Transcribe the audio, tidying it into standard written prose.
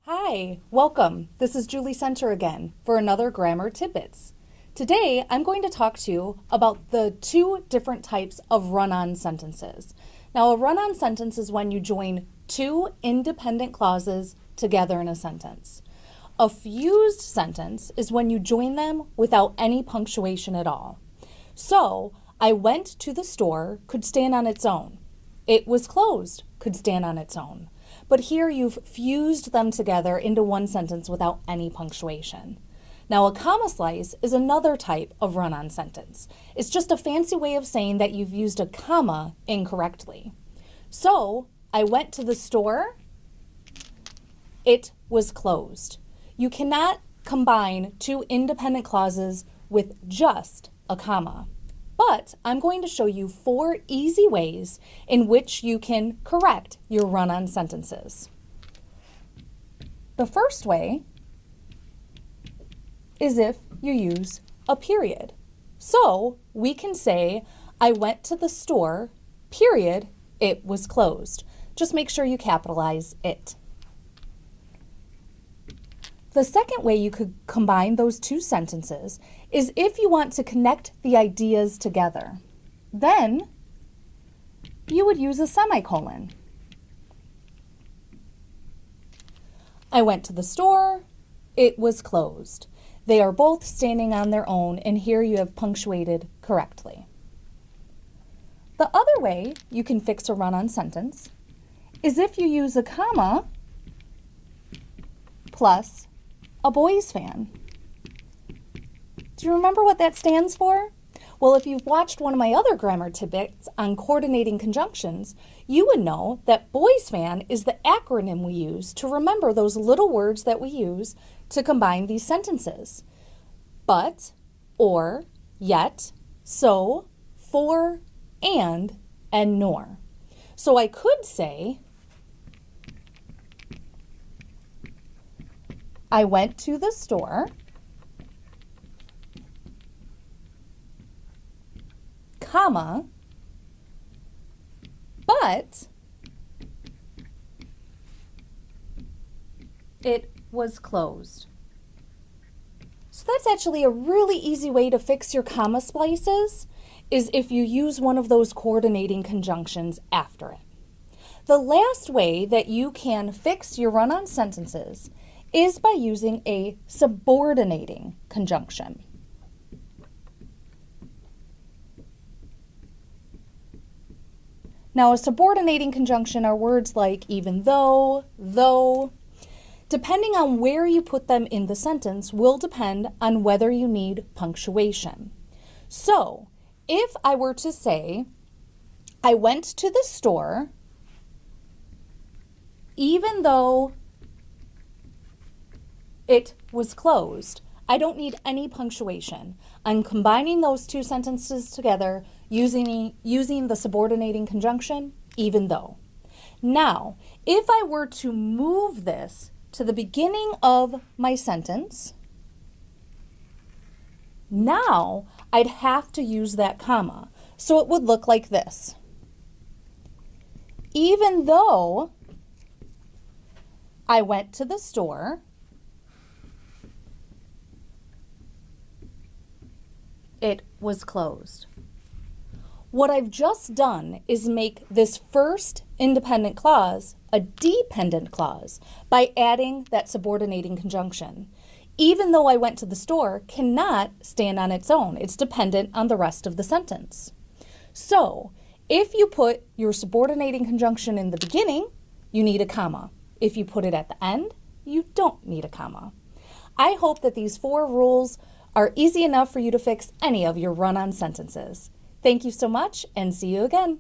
Hi, welcome. This is Julie Center again for another Grammar Tidbits. Today, I'm going to talk to you about the two different types of run-on sentences. Now, a run-on sentence is when you join two independent clauses together in a sentence. A fused sentence is when you join them without any punctuation at all. So, I went to the store could stand on its own. It was closed could stand on its own. But here you've fused them together into one sentence without any punctuation. Now, a comma slice is another type of run-on sentence. It's just a fancy way of saying that you've used a comma incorrectly. So, I went to the store. It was closed. You cannot combine two independent clauses with just a comma. But I'm going to show you 4 easy ways in which you can correct your run-on sentences. The first way is if you use a period. So we can say, I went to the store, period, it was closed. Just make sure you capitalize it. The second way you could combine those two sentences is if you want to connect the ideas together. Then you would use a semicolon. I went to the store, it was closed. They are both standing on their own, and here you have punctuated correctly. The other way you can fix a run-on sentence is if you use a comma plus a boys fan. Do you remember what that stands for? Well, if you've watched one of my other grammar tidbits on coordinating conjunctions, you would know that boys fan is the acronym we use to remember those little words that we use to combine these sentences. But, or, yet, so, for, and nor. So I could say, I went to the store, comma, but it was closed. So that's actually a really easy way to fix your comma splices, is if you use one of those coordinating conjunctions after it. The last way that you can fix your run-on sentences is by using a subordinating conjunction. Now, a subordinating conjunction are words like even though, though. Depending on where you put them in the sentence will depend on whether you need punctuation. So, if I were to say, I went to the store, even though it was closed, I don't need any punctuation. I'm combining those two sentences together using the subordinating conjunction, even though. Now, if I were to move this to the beginning of my sentence, now I'd have to use that comma. So it would look like this. Even though I went to the store, it was closed. What I've just done is make this first independent clause a dependent clause by adding that subordinating conjunction. Even though I went to the store cannot stand on its own. It's dependent on the rest of the sentence. So, if you put your subordinating conjunction in the beginning, you need a comma. If you put it at the end, you don't need a comma. I hope that these 4 rules are easy enough for you to fix any of your run-on sentences. Thank you so much, and see you again.